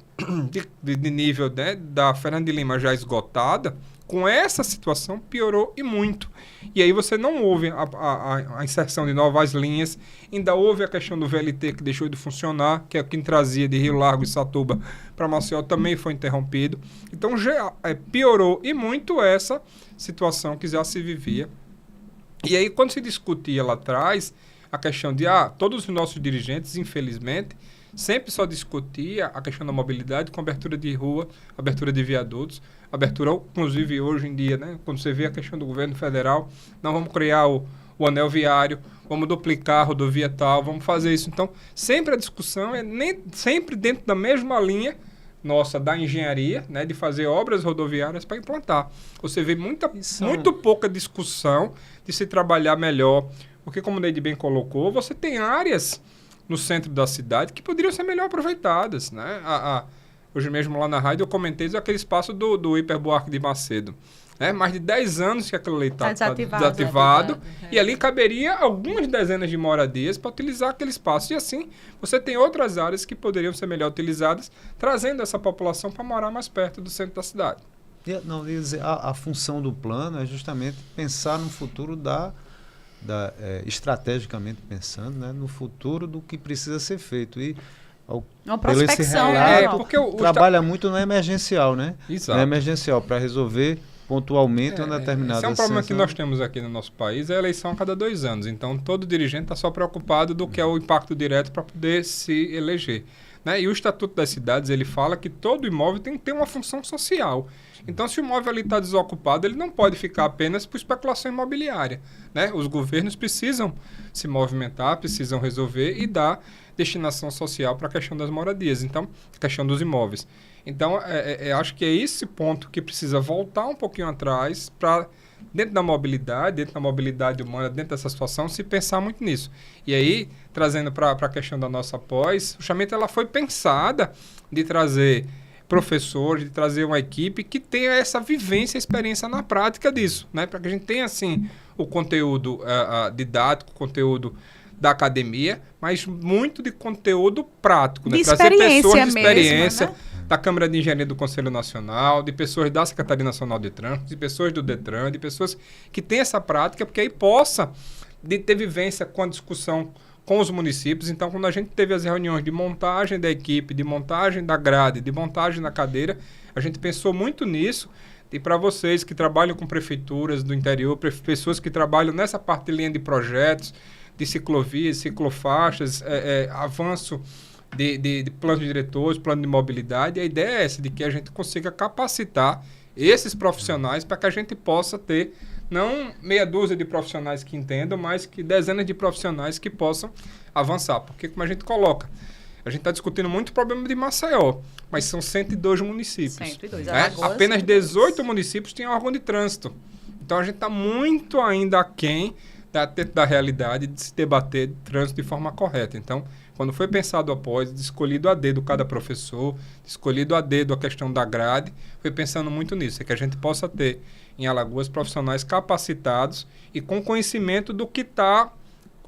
S4: nível, né, da Fernando de Lima já esgotada, com essa situação piorou e muito. E aí você não houve a inserção de novas linhas, ainda houve a questão do VLT que deixou de funcionar, que é quem trazia de Rio Largo e Satuba para Maceió também foi interrompido. Então já piorou e muito essa situação que já se vivia. E aí quando se discutia lá atrás a questão de todos os nossos dirigentes, infelizmente, sempre só discutia a questão da mobilidade com abertura de rua, abertura de viadutos, abertura, inclusive hoje em dia, né, quando você vê a questão do governo federal, não vamos criar o anel viário, vamos duplicar a rodovia tal, vamos fazer isso. Então, sempre a discussão é sempre dentro da mesma linha nossa da engenharia, né, de fazer obras rodoviárias para implantar. Você vê muito pouca discussão de se trabalhar melhor, porque como o Neide bem colocou, você tem áreas no centro da cidade que poderiam ser melhor aproveitadas, né? Hoje mesmo lá na rádio eu comentei aquele espaço do Hiper Buarque de Macedo. Né? Mais de 10 anos que aquilo ali está desativado. E ali caberia algumas dezenas de moradias para utilizar aquele espaço. E assim, você tem outras áreas que poderiam ser melhor utilizadas, trazendo essa população para morar mais perto do centro da cidade.
S2: A função do plano é justamente pensar no futuro estrategicamente pensando, né, no futuro do que precisa ser feito. E
S1: Uma
S2: pelo esse
S1: prospecção,
S2: relato,
S4: porque
S2: trabalha muito no emergencial, né?
S4: Exato.
S2: No emergencial, para resolver pontualmente uma determinada
S4: Esse é um problema que
S2: situação.
S4: nós temos aqui no nosso país, é a eleição a cada 2 anos. Então, todo dirigente está só preocupado do que é o impacto direto para poder se eleger. Né? E o Estatuto das Cidades, ele fala que todo imóvel tem que ter uma função social. Então, se o imóvel ali está desocupado, ele não pode ficar apenas por especulação imobiliária. Né? Os governos precisam se movimentar, precisam resolver e dar destinação social para a questão das moradias, então, a questão dos imóveis. Então, acho que é esse ponto que precisa voltar um pouquinho atrás para, dentro da mobilidade humana, dentro dessa situação, se pensar muito nisso. E aí, trazendo para a questão da nossa pós, justamente ela foi pensada de trazer professores, de trazer uma equipe que tenha essa vivência, experiência na prática disso, né? Para que a gente tenha, assim, o conteúdo didático, o conteúdo da academia, mas muito de conteúdo prático, né?
S1: De
S4: Trazer pessoas de
S1: mesmo,
S4: experiência,
S1: né?
S4: da Câmara de Engenharia do Conselho Nacional, de pessoas da Secretaria Nacional de Trânsito, de pessoas do Detran, de pessoas que têm essa prática, porque aí possa ter vivência com a discussão com os municípios. Então, quando a gente teve as reuniões de montagem da equipe, de montagem da grade, de montagem da cadeira, a gente pensou muito nisso. E para vocês que trabalham com prefeituras do interior, pessoas que trabalham nessa parte de linha de projetos, de ciclovias, ciclofaixas, avanço de planos de diretores, plano de mobilidade, a ideia é essa, de que a gente consiga capacitar esses profissionais para que a gente possa ter, não meia dúzia de profissionais que entendam, mas que dezenas de profissionais que possam avançar. Porque, como a gente coloca, a gente está discutindo muito o problema de Maceió, mas são 102 municípios.
S1: 102,
S4: né?
S1: Alagoas,
S4: Apenas
S1: 102.
S4: 18 municípios têm órgão de trânsito. Então, a gente está muito ainda aquém dentro da realidade de se debater trânsito de forma correta. Então, quando foi pensado após, escolhido a dedo cada professor, escolhido a dedo a questão da grade, foi pensando muito nisso, é que a gente possa ter em Alagoas profissionais capacitados e com conhecimento do que está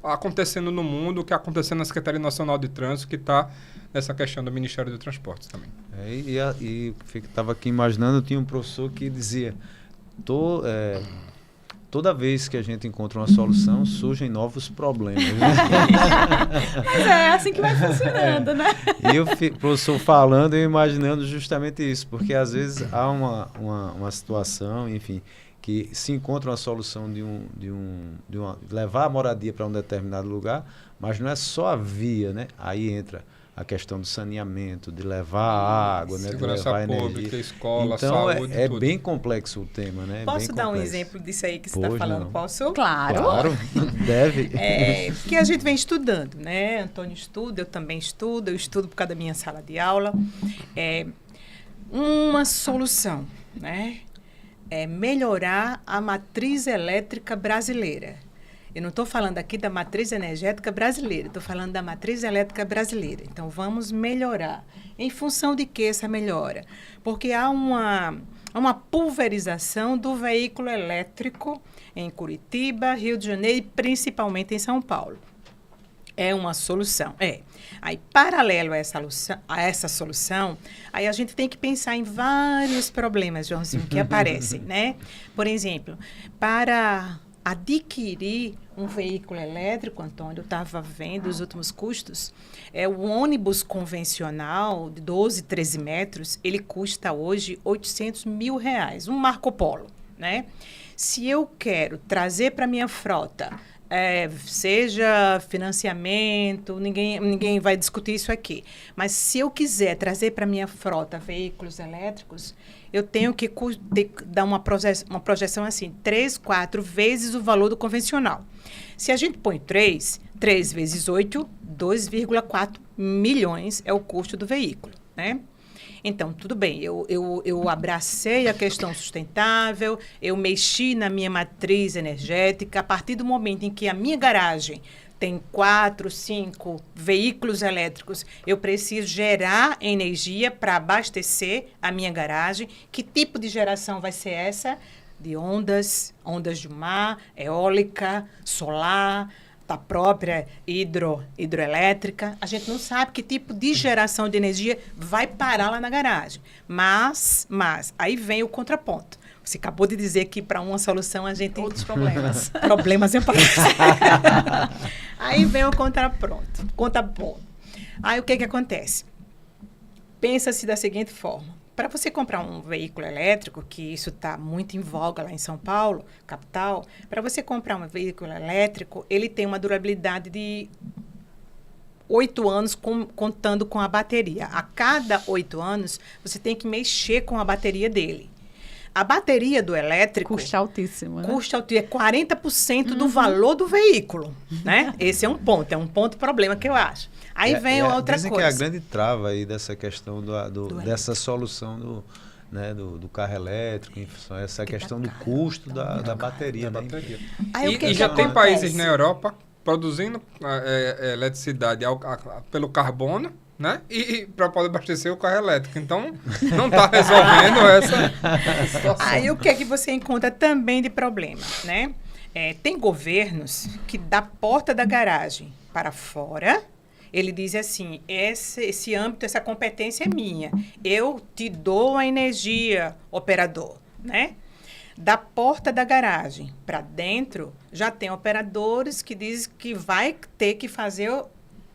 S4: acontecendo no mundo, o que está acontecendo na Secretaria Nacional de Trânsito, que está nessa questão do Ministério do Transportes também.
S2: E estava aqui imaginando, tinha um professor que dizia, toda vez que a gente encontra uma solução, surgem novos problemas. Né?
S1: Mas é assim que vai funcionando, né?
S2: E o professor falando e imaginando justamente isso, porque às vezes há uma situação, enfim, que se encontra uma solução de levar a moradia para um determinado lugar, mas não é só a via, né? Aí entra a questão do saneamento, de levar a água, né? De
S4: Segurança
S2: levar a
S4: pública,
S2: energia.
S4: escola,
S2: Então,
S4: saúde,
S2: é
S4: tudo.
S2: bem complexo o tema, né?
S3: Posso
S2: bem
S3: dar um
S2: complexo.
S3: exemplo disso aí que você está
S2: Pois
S3: falando?
S2: não.
S3: Posso?
S1: Claro.
S2: Claro, deve.
S3: Porque a gente vem estudando, né? Antônio estuda, eu também estudo, eu estudo por causa da minha sala de aula. Uma solução, né? É melhorar a matriz elétrica brasileira. Eu não estou falando aqui da matriz energética brasileira, estou falando da matriz elétrica brasileira. Então, vamos melhorar. Em função de que essa melhora? Porque há uma pulverização do veículo elétrico em Curitiba, Rio de Janeiro e principalmente em São Paulo. É uma solução. Aí, paralelo a essa solução, aí a gente tem que pensar em vários problemas, Joãozinho, que aparecem, né? Por exemplo, para adquirir um veículo elétrico, Antônio, eu estava vendo os últimos custos, o ônibus convencional de 12, 13 metros, ele custa hoje R$800 mil, um Marco Polo, né? Se eu quero trazer para minha frota, seja financiamento, ninguém vai discutir isso aqui, mas se eu quiser trazer para minha frota veículos elétricos, eu tenho que dar uma projeção assim, 3, 4 vezes o valor do convencional. Se a gente põe 3 vezes 8, 2,4 milhões é o custo do veículo, né? Então, tudo bem, eu abracei a questão sustentável, eu mexi na minha matriz energética. A partir do momento em que a minha garagem tem 4, 5 veículos elétricos, eu preciso gerar energia para abastecer a minha garagem. Que tipo de geração vai ser essa? De ondas de mar, eólica, solar, da própria hidroelétrica. A gente não sabe que tipo de geração de energia vai parar lá na garagem. Mas aí vem o contraponto. Você acabou de dizer que para uma solução a gente tem
S1: Outros problemas.
S3: problemas aparecem. Aí vem o contraponto. Aí o que acontece? Pensa-se da seguinte forma. Para você comprar um veículo elétrico, que isso está muito em voga lá em São Paulo, capital, para você comprar um veículo elétrico, ele tem uma durabilidade de 8 anos contando com a bateria. A cada 8 anos, você tem que mexer com a bateria dele. A bateria do elétrico...
S1: Custa altíssimo, né?
S3: Custa altíssimo. É 40% do valor do veículo, né? Esse é um ponto problema que eu acho. Aí vem outra
S2: dizem
S3: coisa.
S2: Dizem que é a grande trava aí dessa questão dessa solução do carro elétrico, essa questão do custo da bateria. Né?
S3: Aí,
S4: e já tem países na Europa produzindo eletricidade pelo carbono, né? E para poder abastecer o carro elétrico. Então, não está resolvendo essa situação.
S3: Aí o que é que você encontra também de problema, né? Tem governos que da porta da garagem para fora, ele diz assim, esse âmbito, essa competência é minha. Eu te dou a energia, operador, né? Da porta da garagem para dentro, já tem operadores que dizem que vai ter que fazer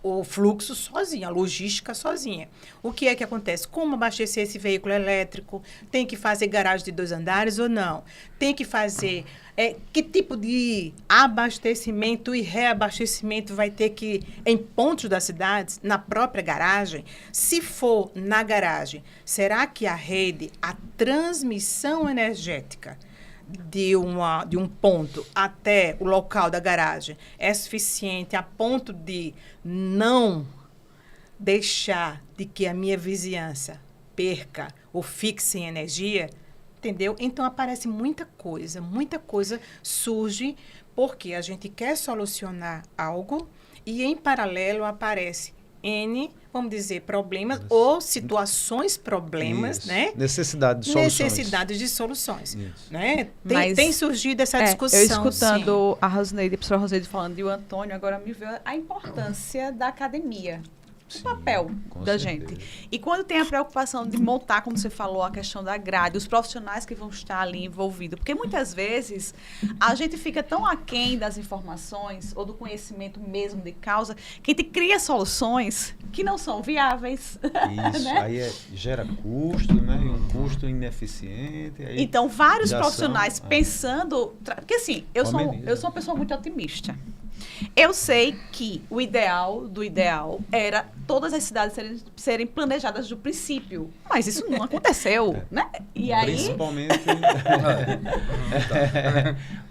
S3: o fluxo sozinho, a logística sozinha. O que é que acontece? Como abastecer esse veículo elétrico? Tem que fazer garagem de 2 andares ou não? Tem que fazer... que tipo de abastecimento e reabastecimento vai ter que em pontos das cidades, na própria garagem? Se for na garagem, será que a rede, a transmissão energética de um ponto até o local da garagem é suficiente a ponto de não deixar de que a minha vizinhança perca ou fique sem energia? Entendeu? Então, aparece muita coisa surge porque a gente quer solucionar algo e, em paralelo, aparece vamos dizer, problemas ou problemas,
S2: Isso.
S3: né?
S2: Necessidades de soluções.
S3: Né? Tem surgido essa discussão.
S1: Eu escutando a professora Rosneide falando e o Antônio, agora me veio a importância da academia. O papel da gente. E quando tem a preocupação de montar, como você falou, a questão da grade, os profissionais que vão estar ali envolvidos. Porque muitas vezes a gente fica tão aquém das informações ou do conhecimento mesmo de causa que a gente cria soluções que não são viáveis.
S2: Isso, né? Aí gera custo, né? Um custo ineficiente. Aí
S1: então, vários profissionais pensando... Porque assim, eu sou uma pessoa muito otimista. Eu sei que o ideal do ideal era todas as cidades serem planejadas do princípio, mas isso não aconteceu, né? E aí...
S2: Principalmente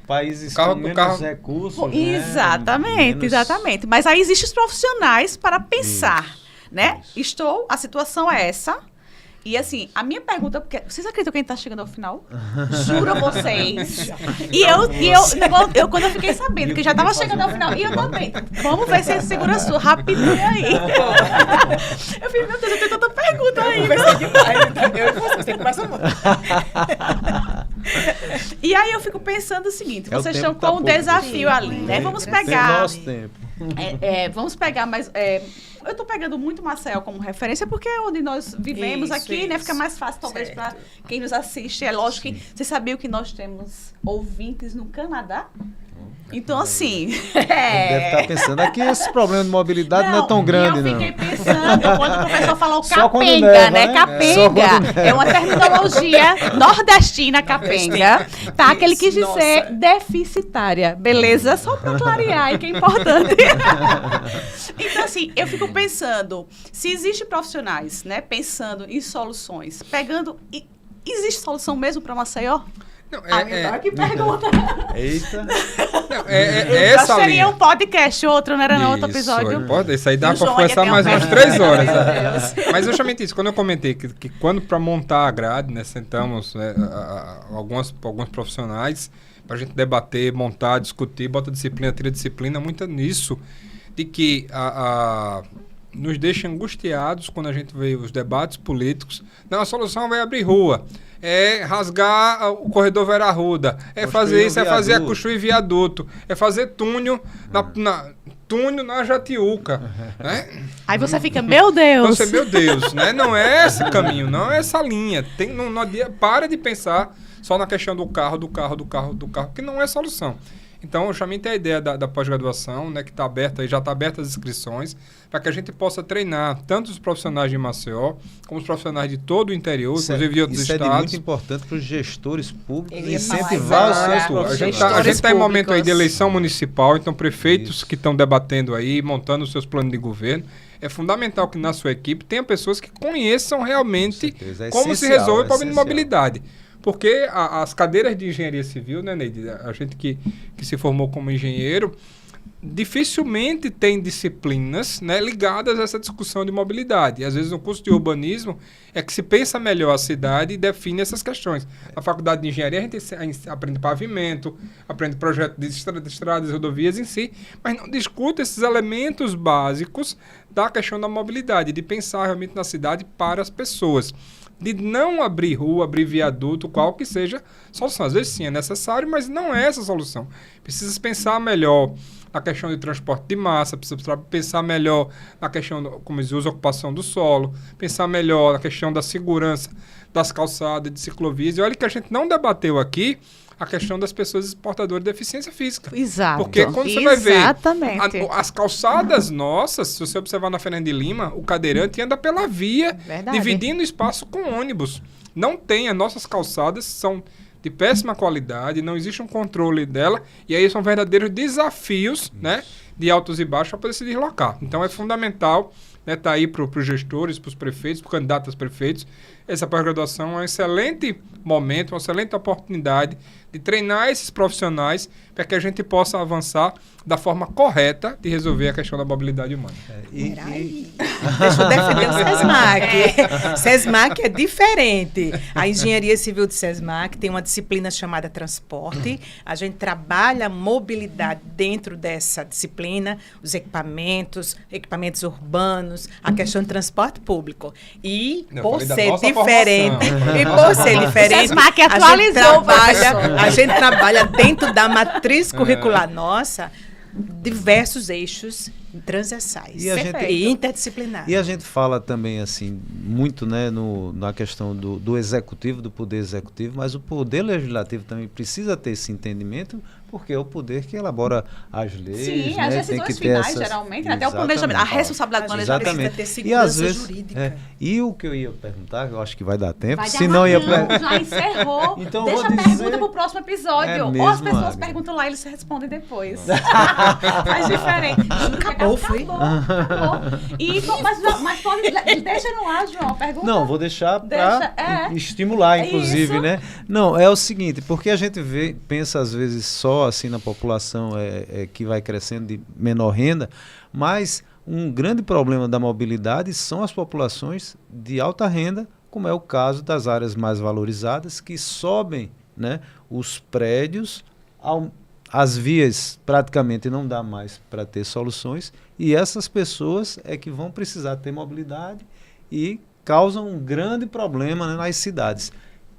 S2: países com menos recursos,
S1: Exatamente, exatamente. Mas aí existem os profissionais para pensar, né? A situação é essa. E assim, a minha pergunta, porque vocês acreditam que a gente tá chegando ao final? Juro a vocês. E eu quando eu fiquei sabendo que já tava chegando ao final, e eu também, vamos ver se ele segura a sua rapidinho aí. Eu falei, meu Deus, eu tenho tanta pergunta ainda.
S3: Você começa muito.
S1: E aí eu fico pensando o seguinte, vocês estão com um desafio ali, né? Vamos pegar...
S2: Nosso tempo.
S1: Vamos pegar mais... eu estou pegando muito Maceió como referência porque é onde nós vivemos aqui, né? Fica mais fácil, talvez, para quem nos assiste. É lógico que vocês sabiam que nós temos ouvintes no Canadá? Então, assim...
S2: Deve estar pensando aqui, esse problema de mobilidade não é tão grande, não.
S1: Eu fiquei pensando, quando o professor falou capenga, né? Capenga. É uma terminologia nordestina, capenga. Tá? Que ele quis dizer deficitária. Beleza? Só para clarear, que é importante. Então, assim, eu fico pensando, se existem profissionais, né? Pensando em soluções, existe solução mesmo para Maceió?
S4: Não,
S1: que pergunta.
S2: Eita.
S4: Não, essa
S1: seria
S4: linha.
S1: Um podcast, outro, não era não, outro episódio?
S4: Pode, isso aí dá para conversar mais umas 3 horas. Mas justamente isso, quando eu comentei que quando para montar a grade, né, sentamos alguns profissionais para a gente debater, montar, discutir, bota disciplina, tira disciplina, muito nisso, de que nos deixa angustiados quando a gente vê os debates políticos. Não, a solução vai abrir rua. É rasgar o corredor Vera Arruda. É fazer isso, é fazer a construir viaduto. É fazer túnel na Jatiuca. Né?
S1: Aí você fica, meu Deus.
S4: Meu Deus, né? Não é esse caminho, não é essa linha. Para de pensar só na questão do carro, que não é solução. Então, eu chamei a ideia da pós-graduação, né, que está aberta, já está aberta as inscrições, para que a gente possa treinar tanto os profissionais de Maceió, como os profissionais de todo o interior, inclusive de outros estados.
S2: Isso é muito importante para os gestores públicos
S3: Incentivar
S2: incentivar os seus profissionais.
S4: A gente está em momento aí de eleição municipal, então prefeitos que estão debatendo aí, montando os seus planos de governo, é fundamental que na sua equipe tenha pessoas que conheçam realmente como se resolve o problema de mobilidade. Porque as cadeiras de engenharia civil, né, Neide? A gente que se formou como engenheiro, dificilmente tem disciplinas, né, ligadas a essa discussão de mobilidade. E, às vezes, no curso de urbanismo é que se pensa melhor a cidade e define essas questões. Na faculdade de engenharia, a gente aprende pavimento, aprende projeto de estradas e rodovias em si, mas não discute esses elementos básicos da questão da mobilidade, de pensar realmente na cidade para as pessoas. De não abrir rua, abrir viaduto, qual que seja a solução. Às vezes sim é necessário, mas não é essa a solução. Precisa pensar melhor na questão de transporte de massa, precisa pensar melhor na questão, como diz, uso ocupação do solo, pensar melhor na questão da segurança das calçadas, de ciclovias. E olha que a gente não debateu aqui a questão das pessoas portadoras de deficiência física.
S1: Exato.
S4: Porque quando você vai ver as calçadas nossas, se você observar na Fernando de Lima, o cadeirante anda pela via, dividindo espaço com ônibus. Não tem, as nossas calçadas são de péssima qualidade, não existe um controle dela, e aí são verdadeiros desafios, né, de altos e baixos para poder se deslocar. Então é fundamental, né, tá aí para os gestores, para os prefeitos, para os candidatos a prefeitos. Essa pós-graduação é um excelente momento, uma excelente oportunidade de treinar esses profissionais para que a gente possa avançar da forma correta de resolver a questão da mobilidade humana.
S3: Deixa eu defender o SESMAC. SESMAC é diferente. A Engenharia Civil de SESMAC tem uma disciplina chamada transporte. A gente trabalha mobilidade dentro dessa disciplina, os equipamentos urbanos, a questão de transporte público. E por ser diferente,
S1: SESMAC atualizou,
S3: a gente trabalha dentro da matriz curricular nossa diversos eixos transversais e interdisciplinares.
S2: E a gente fala também assim muito, né, na questão do executivo, do poder executivo, mas o poder legislativo também precisa ter esse entendimento, porque é o poder que elabora as leis.
S1: Sim,
S2: né,
S1: as decisões finais, geralmente, até o planejamento, a responsabilidade do planejamento
S2: precisa
S3: ter segurança jurídica.
S2: E o que eu ia perguntar, eu acho que vai dar tempo,
S1: já encerrou.
S2: Então,
S1: deixa a pergunta para o próximo episódio. Ou as pessoas perguntam lá e eles respondem depois. Faz diferente. Acabou. Mas pode, deixa no ar, João, a pergunta.
S2: Não, vou deixar para estimular, inclusive, né? Não, é o seguinte, porque a gente pensa às vezes só assim na população que vai crescendo de menor renda, mas um grande problema da mobilidade são as populações de alta renda, como é o caso das áreas mais valorizadas, que sobem, né, os prédios, as vias praticamente não dá mais para ter soluções, e essas pessoas é que vão precisar ter mobilidade e causam um grande problema, né, nas cidades.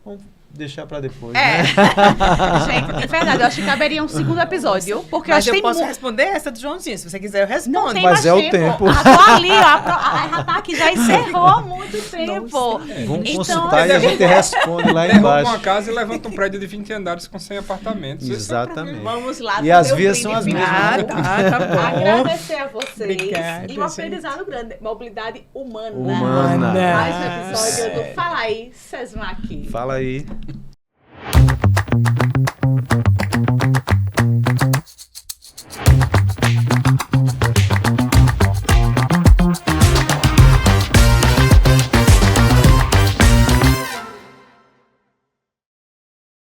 S2: Vamos deixar para depois, né?
S1: Gente, é verdade, eu acho que caberia um segundo episódio, porque
S3: mas eu posso responder essa do Joãozinho, se você quiser eu respondo.
S1: Não tem
S2: mas
S1: mais
S2: o tempo.
S1: Tô ali, já tá aqui, já encerrou há muito tempo.
S2: Vamos consultar e a gente responde lá embaixo.
S4: Derruba uma casa e levanta um prédio de 20 andares com 100 apartamentos.
S2: Exatamente.
S1: Vamos lá.
S2: E as vias são as mesmas.
S3: Tá bom.
S1: Agradecer a vocês.
S3: Obrigada,
S1: e um aprendizado grande. Mobilidade humana.
S3: Mais
S1: um episódio do Fala Aí, SESMAC.
S2: Fala aí.